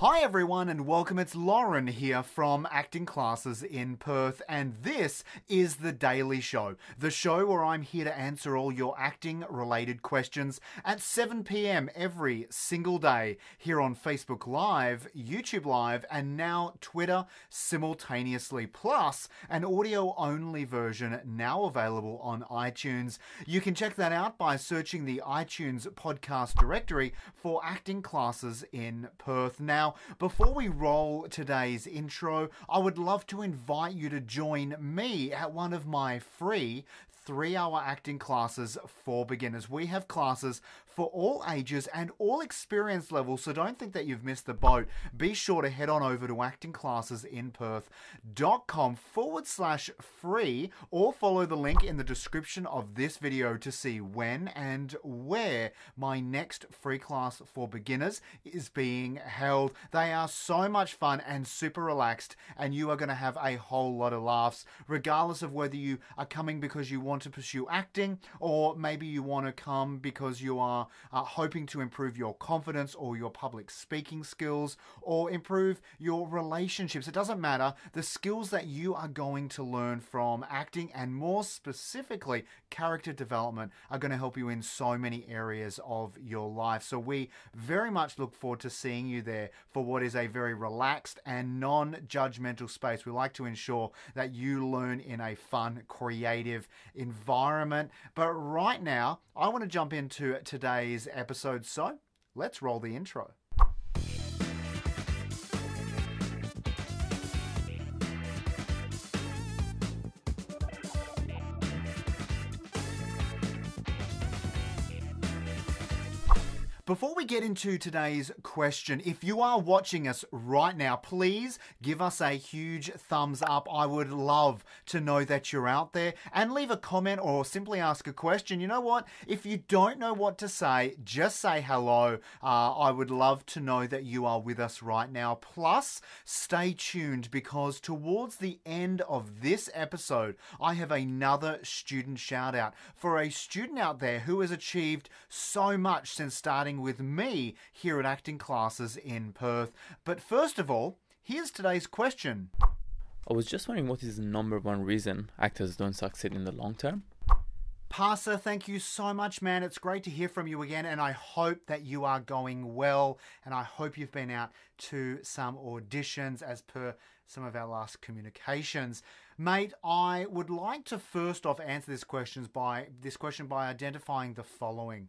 Hi everyone and welcome, it's Lauren here from Acting Classes in Perth, and this is The Daily Show, the show where I'm here to answer all your acting related questions at 7 p.m. every single day here on Facebook Live, YouTube Live, and now Twitter simultaneously, plus an audio only version now available on iTunes. You can check that out by searching the iTunes podcast directory for Acting Classes in Perth. Now, before we roll today's intro, I would love to invite you to join me at one of my free 3-hour acting classes for beginners. We have classes for all ages and all experience levels, so don't think that you've missed the boat. Be sure to head on over to actingclassesinperth.com/free or follow the link in the description of this video to see when and where my next free class for beginners is being held. They are so much fun and super relaxed, and you are going to have a whole lot of laughs, regardless of whether you are coming because you want to pursue acting, or maybe you want to come because you are hoping to improve your confidence or your public speaking skills, or improve your relationships. It doesn't matter. The skills that you are going to learn from acting, and more specifically character development, are going to help you in so many areas of your life. So we very much look forward to seeing you there for what is a very relaxed and non-judgmental space. We like to ensure that you learn in a fun, creative environment. But right now, I want to jump into today's episode, so let's roll the intro. Before we get into today's question, if you are watching us right now, please give us a huge thumbs up. I would love to know that you're out there, and leave a comment or simply ask a question. You know what? If you don't know what to say, just say hello. I would love to know that you are with us right now. Plus, stay tuned, because towards the end of this episode, I have another student shout out for a student out there who has achieved so much since starting with me here at Acting Classes in Perth. But first of all, here's today's question. I was just wondering, what is the number one reason actors don't succeed in the long term? Passer, thank you so much, man. It's great to hear from you again, and I hope that you are going well, and I hope you've been out to some auditions as per some of our last communications. Mate, I would like to first off answer this question by identifying the following.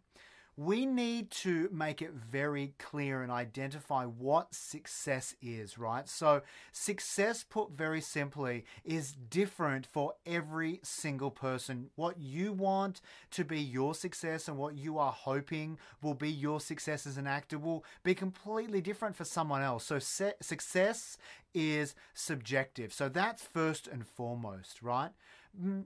We need to make it very clear and identify what success is, right? So success, put very simply, is different for every single person. What you want to be your success and what you are hoping will be your success as an actor will be completely different for someone else. So success is subjective. So that's first and foremost, right?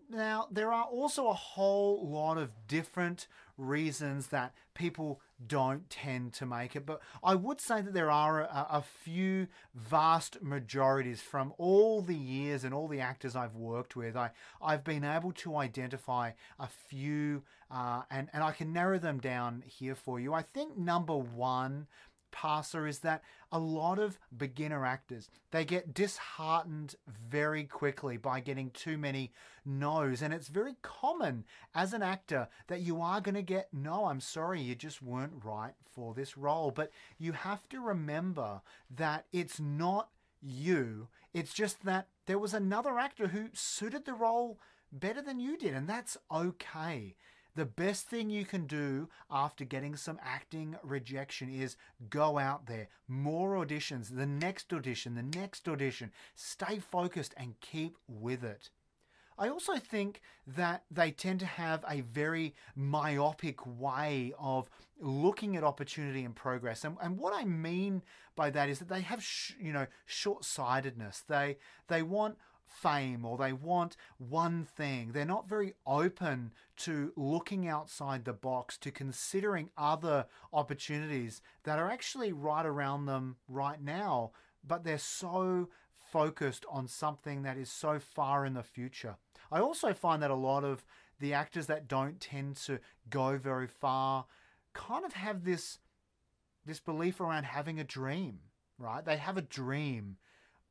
Now, there are also a whole lot of different reasons that people don't tend to make it, but I would say that there are a few vast majorities from all the years and all the actors I've worked with. I've been able to identify a few, and I can narrow them down here for you. I think number one, Passer, is that a lot of beginner actors, they get disheartened very quickly by getting too many no's, and it's very common as an actor that you are going to get, no, I'm sorry, you just weren't right for this role. But you have to remember that it's not you, it's just that there was another actor who suited the role better than you did, and that's okay. The best thing you can do after getting some acting rejection is go out there, more auditions, the next audition, stay focused and keep with it. I also think that they tend to have a very myopic way of looking at opportunity and progress. And what I mean by that is that they have, short-sightedness. They want fame, or they want one thing. They're not very open to looking outside the box, to considering other opportunities that are actually right around them right now, but they're so focused on something that is so far in the future. I also find that a lot of the actors that don't tend to go very far kind of have this belief around having a dream. right? They have a dream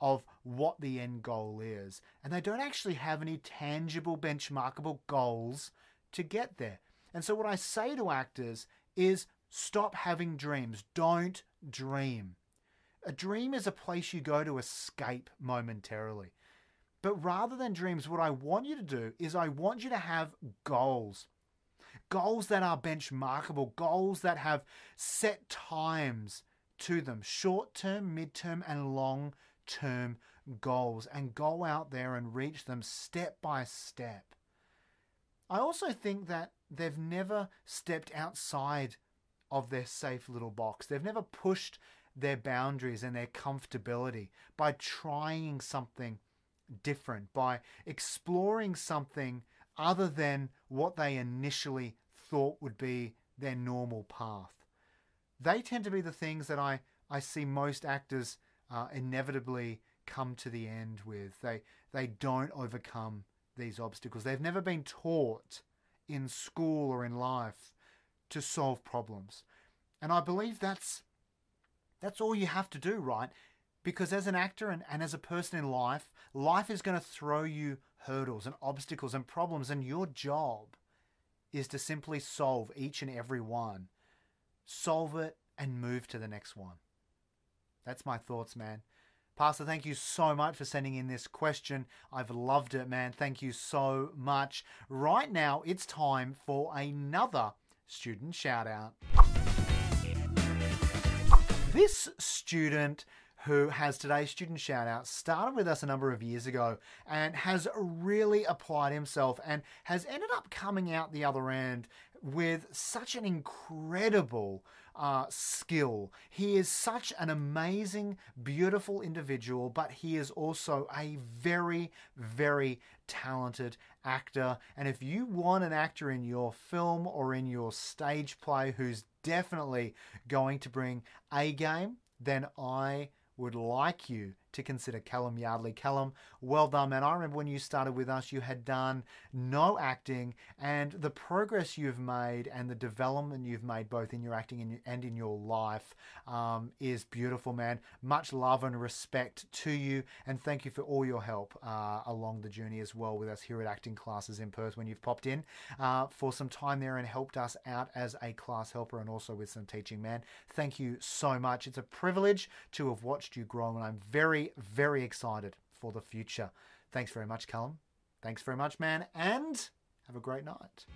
of what the end goal is, and they don't actually have any tangible, benchmarkable goals to get there. And so what I say to actors is stop having dreams. Don't dream. A dream is a place you go to escape momentarily. But rather than dreams, what I want you to do is I want you to have goals. Goals that are benchmarkable, goals that have set times to them, short-term, mid-term, and long-term goals, and go out there and reach them step by step. I also think that they've never stepped outside of their safe little box. They've never pushed their boundaries and their comfortability by trying something different, by exploring something other than what they initially thought would be their normal path. They tend to be the things that I see most actors inevitably come to the end with. They don't overcome these obstacles. They've never been taught in school or in life to solve problems. And I believe that's all you have to do, right? Because as an actor and as a person in life, life is going to throw you hurdles and obstacles and problems, and your job is to simply solve each and every one. Solve it and move to the next one. That's my thoughts, man. Pastor, thank you so much for sending in this question. I've loved it, man. Thank you so much. Right now, it's time for another student shout out. This student who has today's student shout out started with us a number of years ago and has really applied himself and has ended up coming out the other end with such an incredible skill. He is such an amazing, beautiful individual, but he is also a very, very talented actor. And if you want an actor in your film or in your stage play who's definitely going to bring A game, then I would like you to consider Callum Yardley. Callum, well done, man. I remember when you started with us, you had done no acting, and the progress you've made and the development you've made both in your acting and in your life is beautiful, man. Much love and respect to you, and thank you for all your help along the journey as well with us here at Acting Classes in Perth when you've popped in for some time there and helped us out as a class helper and also with some teaching, man. Thank you so much. It's a privilege to have watched you grow, and I'm very, very excited for the future. Thanks very much, Callum. Thanks very much, man, and have a great night.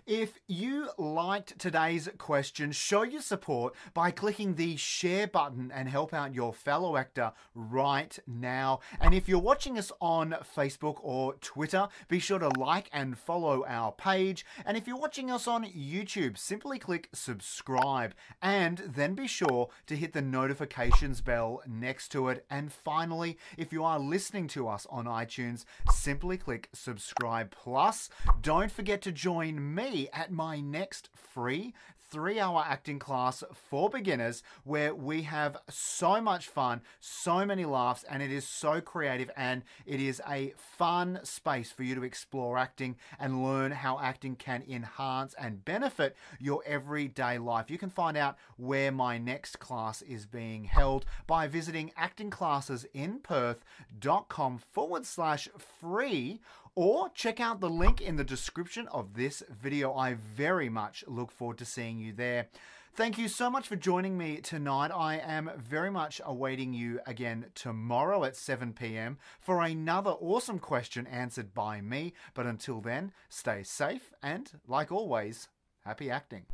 If you liked today's question, show your support by clicking the share button and help out your fellow actor right now. And if you're watching us on Facebook or Twitter, be sure to like and follow our page. And if you're watching us on YouTube, simply click subscribe and then be sure to hit the notifications bell next to it. And finally, if you are listening to us on iTunes, simply click subscribe. Plus, don't forget to join me at my next free 3-hour acting class for beginners where we have so much fun, so many laughs, and it is so creative, and it is a fun space for you to explore acting and learn how acting can enhance and benefit your everyday life. You can find out where my next class is being held by visiting actingclassesinperth.com/free, or check out the link in the description of this video. I very much look forward to seeing you there. Thank you so much for joining me tonight. I am very much awaiting you again tomorrow at 7 p.m. for another awesome question answered by me. But until then, stay safe and, like always, happy acting.